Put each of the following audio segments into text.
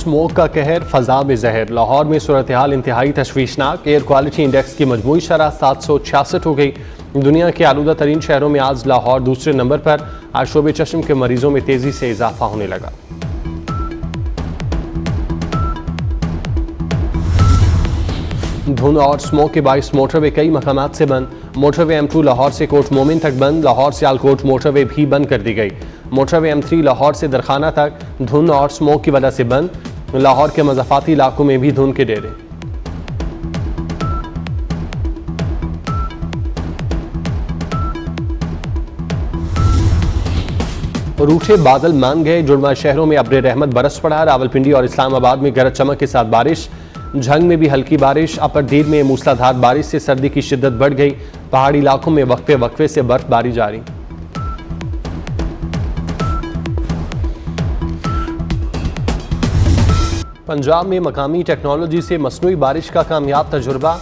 Smoke का कहर, फजा में जहर। लाहौर में सूरत हाल इंतहाई तशवीशनाक। एयर क्वालिटी इंडेक्स की मजमूई शरह 766 हो गई। दुनिया के आलूदा तरीन शहरों में आज लाहौर दूसरे नंबर पर। आज शोबे चश्म के मरीजों में तेजी से इजाफा होने लगा। धुंध और स्मोक के बाइस मोटरवे कई मकामात से बंद। मोटरवे M2 लाहौर से कोट मोमिन तक बंद। लाहौर सियालकोट मोटरवे भी बंद कर दी गई। मोटरवे M3 लाहौर से दरखाना तक धुंध और स्मोक की वजह से बंद। लाहौर के मज़ाफ़ाती इलाकों में भी धुंध के डेरे। रूठे बादल मान गए। जुड़वा शहरों में अब्र रहमत बरस पड़ा। रावलपिंडी और इस्लामाबाद में गरज चमक के साथ बारिश। झंग में भी हल्की बारिश। अपर दीर में मूसलाधार बारिश से सर्दी की शिद्दत बढ़ गई। पहाड़ी इलाकों में वक्फे वक्फे से बर्फबारी जारी। पंजाब में मकामी टेक्नोलॉजी से मसनूई बारिश का कामयाब तजुर्बा।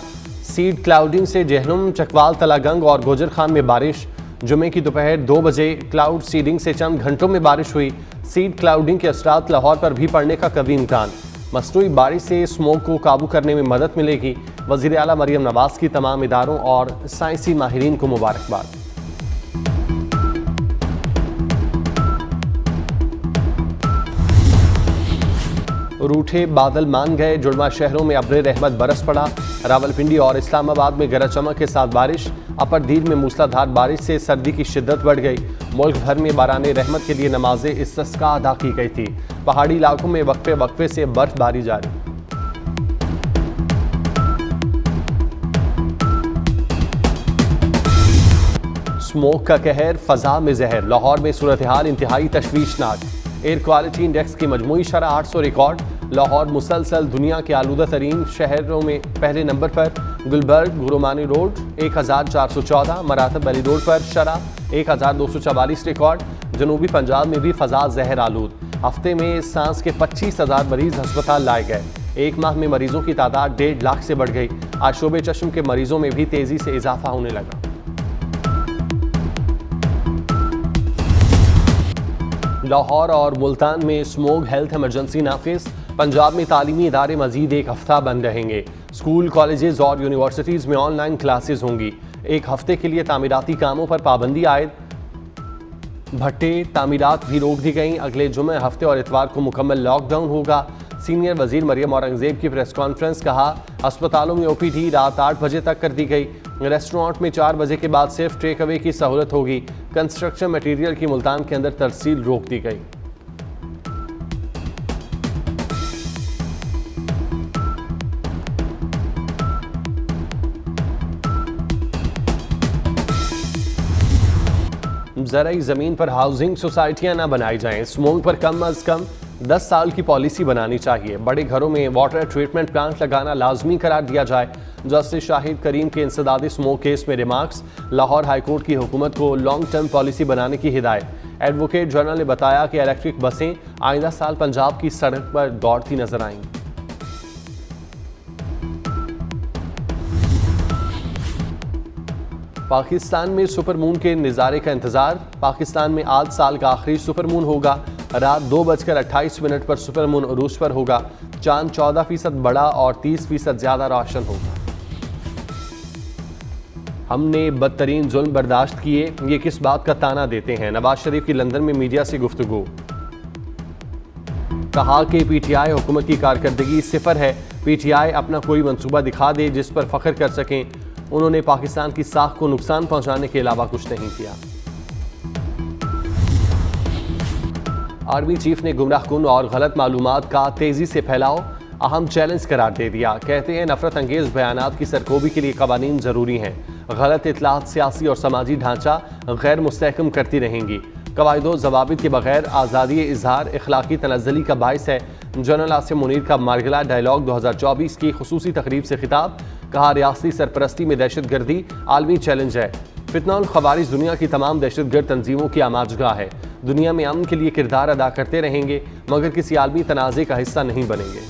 सीड क्लाउडिंग से जहनुम, चकवाल, तलागंग और गोजर खान में बारिश। जुमे की दोपहर 2 बजे क्लाउड सीडिंग से चंद घंटों में बारिश हुई। सीड क्लाउडिंग के असरात लाहौर पर भी पड़ने का कभी इम्कान। मसनूई बारिश से स्मोक को काबू करने में मदद मिलेगी। वज़ीर आला मरियम नवाज की तमाम इदारों और साइंसी माहिरीन को मुबारकबाद। रूठे बादल मान गए। जुड़वा शहरों में अब्र रहमत बरस पड़ा। रावलपिंडी और इस्लामाबाद में गरज चमक के साथ बारिश। अपर दीर में मूसलाधार बारिश से सर्दी की शिद्दत बढ़ गई। मुल्क भर में बाराने रहमत के लिए नमाज इस्तिस्का अदा की गई थी। पहाड़ी इलाकों में वक्फे वक्फे से बर्फबारी जारी। स्मोक का कहर, फजा में जहर। लाहौर में सूरत हाल इंतहाई तशवीशनाक। एयर क्वालिटी इंडेक्स की मजमूई शरह 800 रिकॉर्ड। लाहौर मुसलसल दुनिया के आलूदा तरीन शहरों में पहले नंबर पर। गुलबर्ग, गुरुमानी रोड 1414, मरातब अली रोड पर शरह 1244 रिकॉर्ड। जनूबी पंजाब में भी फजा जहर आलूद। हफ्ते में सांस के 25,000 मरीज अस्पताल लाए गए। एक माह में मरीजों की तादाद 1.5 लाख से बढ़ गई। आज शोबे चश्म के मरीजों में भी तेजी से इजाफा होने लगा। लाहौर और मुल्तान में स्मोक हेल्थ इमरजेंसी नाफिज। पंजाब में तालीमी इदारे मजीद एक हफ्ता बंद रहेंगे। स्कूल, कॉलेजेस और यूनिवर्सिटीज़ में ऑनलाइन क्लासेस होंगी। एक हफ्ते के लिए तामीराती कामों पर पाबंदी आयद। भट्टे तामीरात भी रोक दी गई। अगले जुमे, हफ्ते और इतवार को मुकम्मल लॉकडाउन होगा। सीनियर वजीर मरियम औरंगजेब की प्रेस कॉन्फ्रेंस। कहा, अस्पतालों में OPD रात 8 बजे तक कर दी गई। रेस्टोरेंट में 4 बजे के बाद सिर्फ टेक अवे की सहूलत होगी। कंस्ट्रक्शन मटीरियल की मुल्तान के अंदर तरसील रोक दी गई। ज़राई ज़मीन पर हाउसिंग सोसाइटियां ना बनाई जाएं। स्मोक पर कम अज़ कम 10 साल की पॉलिसी बनानी चाहिए। बड़े घरों में वाटर ट्रीटमेंट प्लांट लगाना लाजमी करार दिया जाए। जस्टिस शाहिद करीम के इंसदादी स्मोक केस में रिमार्क्स। लाहौर हाईकोर्ट की हुकूमत को लॉन्ग टर्म पॉलिसी बनाने की हिदायत। एडवोकेट जनरल ने बताया कि इलेक्ट्रिक बसें आइंदा साल पंजाब की सड़क पर दौड़ती नजर आएंगी। पाकिस्तान में सुपर मून के नज़ारे का इंतजार। पाकिस्तान में आज साल का आखिरी सुपर मून होगा। रात 2:28 पर सुपर मून उरूज पर होगा। चांद 14% बड़ा और 30% ज्यादा रोशन होगा। हमने बदतरीन जुल्म बर्दाश्त किए, ये किस बात का ताना देते हैं। नवाज शरीफ की लंदन में मीडिया से गुफ्तगू। कहा कि PTI हुकूमत की कारकर्दगी सिफर है। PTI अपना कोई मंसूबा दिखा दे जिस पर फख्र कर सकें। उन्होंने पाकिस्तान की साख को नुकसान पहुंचाने के अलावा कुछ नहीं किया। आर्मी चीफ ने गुमराहकुन और गलत मालूमात का तेजी से फैलाव अहम चैलेंज करार दे दिया। कहते हैं नफरत अंगेज बयानात की सरकोबी के लिए कवानीन जरूरी हैं। गलत इतलात सियासी और समाजी ढांचा गैर मुस्तहकम करती रहेंगी। कवायदो जवाबित के बगैर आज़ादी इजहार इखलाकी तनज़्ज़ुली का बाइस है। जनरल आसिम मुनीर का मार्गला डायलॉग 2024 की खुसूसी तकरीब से खिताब। कहा, रियासती सरपरस्ती में दहशत गर्दी आलमी चैलेंज है। फितना और खवारिज दुनिया की तमाम दहशतगर्द तंजीमों की आमाजगाह है। दुनिया में अमन के लिए किरदार अदा करते रहेंगे मगर किसी आलमी तनाज़े का हिस्सा नहीं बनेंगे।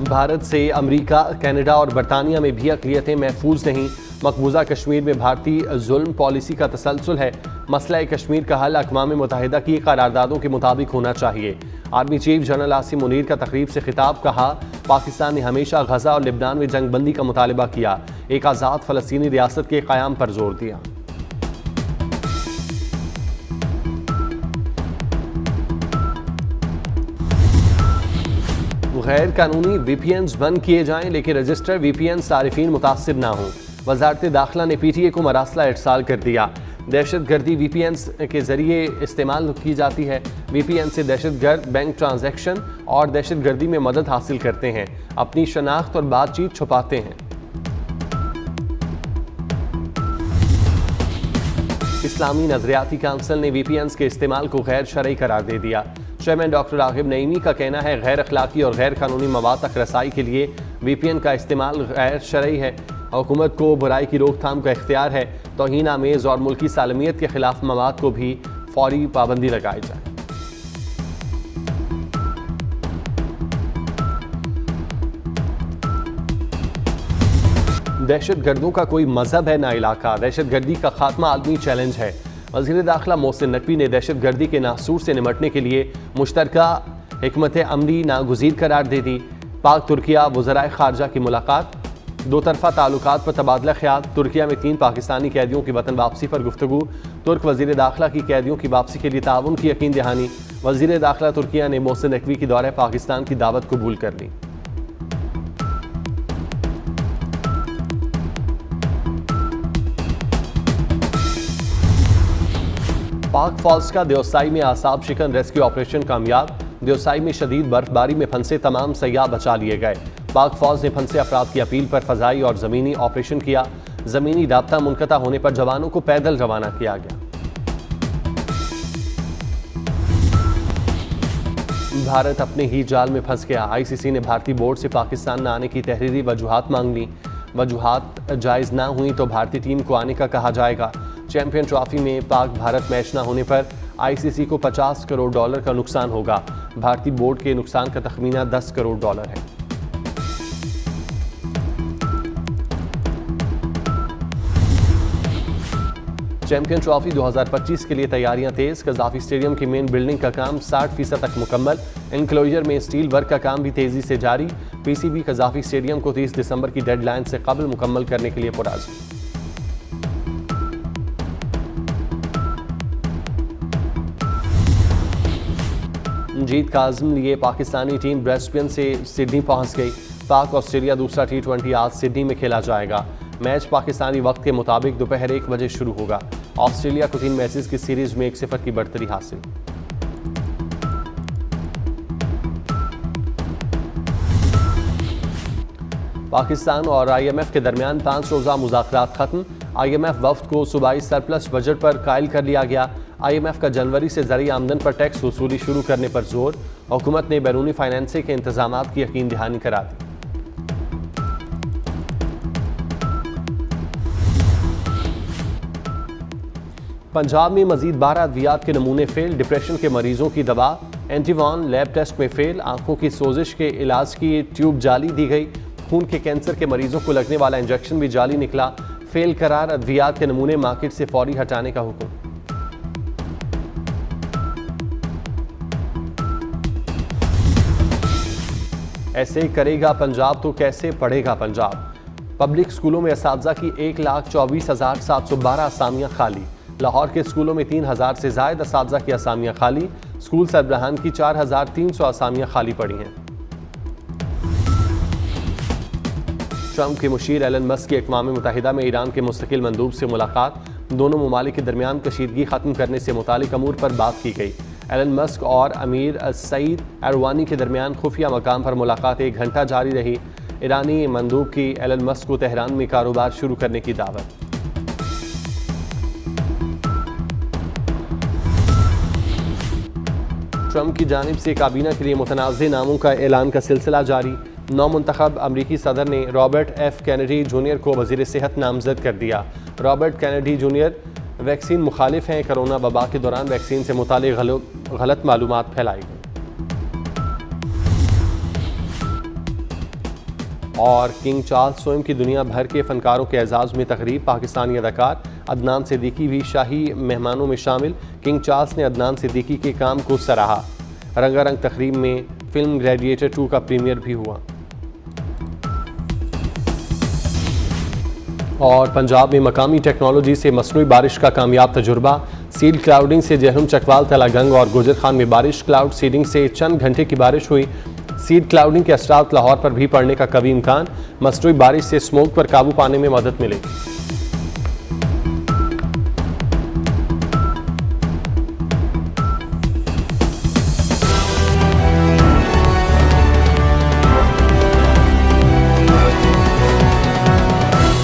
भारत से अमेरिका, कनाडा और बरतानिया में भी अक़लियतें महफूज नहीं। मकबूजा कश्मीर में भारतीय जुल्म पॉलिसी का तसलसल है। मसला कश्मीर का हल अक़वाम मुत्तहिदा की करारदादों के मुताबिक होना चाहिए। Army chief general Asim Munir का तकरीब से खिताब। कहा, पाकिस्तान ने हमेशा गजा और लिबनान में जंग बंदी का मुतालबा किया, एक आज़ाद फ़लस्तीनी रियासत के क़याम पर जोर दिया। गैर कानूनी VPNs बंद किए जाएं, लेकिन रजिस्टर VPN सारिफीन मुतासिर ना हों। वजारत दाखिला ने PTA को मरासला इरसाल कर दिया। दहशतगर्दी VPNs के जरिए इस्तेमाल की जाती है। VPN से दहशतगर्द बैंक ट्रांजैक्शन और दहशतगर्दी में मदद हासिल करते हैं, अपनी शनाख्त और बातचीत छुपाते हैं। इस्लामी नजरियाती काउंसिल ने VPNs के इस्तेमाल को गैर शरई करार दे दिया। चेयरमैन डॉक्टर रागिब नईमी का कहना है, गैर अखलाकी और गैर कानूनी मवाद तक रसाई के लिए VPN का इस्तेमाल गैर शरई है। हुकूमत को बुराई की रोकथाम का इख्तियार है। तौहीन आमेज़ और मुल्की सालमियत के खिलाफ मवाद को भी फौरी पाबंदी लगाई जाए। दहशत गर्दों का कोई मजहब है ना इलाका, दहशत गर्दी का खात्मा आलमी चैलेंज है। वज़ीर दाखिला मोहसिन नकवी ने दहशत गर्दी के नासूर से निमटने के लिए मुश्तरका हिकमत अमली नागुज़ीर करार दे दी। पाक तुर्किया वज़राए ख़ारजा की मुलाकात। दो तरफ़ा ताल्लुकात पर तबादला ख्याल। तुर्किया में 3 पाकिस्तानी कैदियों की वतन वापसी पर गुफ्तगू। तुर्क वज़ीर दाखिला की कैदियों की वापसी के लिए ताउन की यकीन दहानी। वज़ीर दाखिला तुर्किया ने मोहसिन नकवी की दौरे पाकिस्तान की दावत कबूल कर ली। पाक फॉल्स का देवसाई में आसाब शिकन रेस्क्यू ऑपरेशन कामयाब। देवसाई में शदीद बर्फबारी में फंसे तमाम सयाह बचा लिए गए। पाक फौज ने फंसे अफराद की अपील पर फजाई और ज़मीनी ऑपरेशन किया। ज़मीनी राब्ता मुनक़ता होने पर जवानों को पैदल रवाना किया गया। भारत अपने ही जाल में फंस गया। ICC ने भारतीय बोर्ड से पाकिस्तान न आने की तहरीरी वजूहात मांग ली। वजूहात जायज़ ना हुई तो भारतीय टीम को आने का कहा जाएगा। चैंपियन ट्रॉफी में पाक भारत मैच न होने पर ICC को $50 करोड़ का नुकसान होगा। भारतीय बोर्ड के नुकसान का तखमीना $10 करोड़ है। चैंपियन ट्रॉफी 2025 के लिए तैयारियां तेज। कज़ाफी स्टेडियम की मेन बिल्डिंग का काम 60% तक मुकम्मल। इनक्लोजर में स्टील वर्क का काम भी तेजी से जारी। PCB कज़ाफी स्टेडियम को 30 दिसंबर की डेडलाइन से कबल मुकम्मल करने के लिए पुराज़। जीत का आज़म लिए पाकिस्तानी टीम ब्रिस्बेन से सिडनी पहुंच गई। पाक ऑस्ट्रेलिया दूसरा T20 आज सिडनी में खेला जाएगा। मैच पाकिस्तानी वक्त के मुताबिक दोपहर 1 बजे शुरू होगा। ऑस्ट्रेलिया को 3 मैचेस की सीरीज में 1-0 की बढ़तरी हासिल। पाकिस्तान और IMF के दरमियान 5 रोज़ा मुज़ाकरात खत्म। IMF वफ्द को सूबाई सरप्लस बजट पर कायल कर लिया गया। IMF का जनवरी से ज़रिए आमदन पर टैक्स वसूली शुरू करने पर जोर। हुकूमत ने बैरूनी फाइनेंसिंग के इंतजामात की यकीन दहानी करा दी। पंजाब में मजीद 12 अद्वियात के नमूने फेल। डिप्रेशन के मरीजों की दवा एंटीवान लैब टेस्ट में फेल। आंखों की सोजिश के इलाज की ट्यूब जाली दी गई। खून के कैंसर के मरीजों को लगने वाला इंजेक्शन भी जाली निकला। फेल करार अद्वियात के नमूने मार्केट से फौरी हटाने का हुक्म। ऐसे करेगा पंजाब तो कैसे पढ़ेगा पंजाब। पब्लिक स्कूलों में असातिज़ा की 1,24,712 असामियाँ खाली। लाहौर के स्कूलों में 3,000 से ज़ायद असातिज़ा की असामियाँ खाली। स्कूल सरबराहान की 4,300 असामियाँ खाली पड़ी हैं। ट्रंप के मुशीर एलन मस्क की अक़वाम मुत्तहिदा में ईरान के मुस्तकिल मंदूब से मुलाकात। दोनों ममालिक के दरमियान कशीदगी ख़त्म करने से मुतालिक अमूर पर बात की गई। एलन मस्क और अमीर सईद एरवानी के दरमियान खुफिया मकाम पर मुलाकात 1 घंटा जारी रही। ईरानी मंदूब की एलन मस्क को तेहरान में कारोबार शुरू करने की दावत। ट्रंप की जानिब से काबीना के लिए मुतनाज़े नामों का ऐलान का सिलसिला जारी। नौमुंतखब अमरीकी सदर ने रॉबर्ट F कैनेडी जूनियर को वज़ीर सेहत नामज़द कर दिया। रॉबर्ट कैनेडी जूनियर वैक्सीन मुखालिफ हैं। कोरोना वबा के दौरान वैक्सीन से मुताल्लिक़ गलत मालूमात फैलाई गई। और किंग चार्ल्स स्वयं की दुनिया भर के फनकारों के एजाज़ में तकरीब। पाकिस्तानी अदाकार अदनान सिद्दीकी भी शाही मेहमानों में शामिल। किंग चार्ल्स ने अदनान सिद्दीकी के काम को सराहा। रंगारंग तकरीब में फिल्म ग्लैडिएटर 2 का प्रीमियर भी हुआ। और पंजाब में मकामी टेक्नोलॉजी से मसनूई बारिश का कामयाब तजुर्बा। सीड क्लाउडिंग से जहरुम, चकवाल, तलागंग और गुजर खान में बारिश। क्लाउड सीडिंग से चंद घंटे की बारिश हुई। सीड क्लाउडिंग के असरात लाहौर पर भी पड़ने का कभी इम्कान। मसनूई बारिश से स्मोक पर काबू पाने में मदद मिलेगी।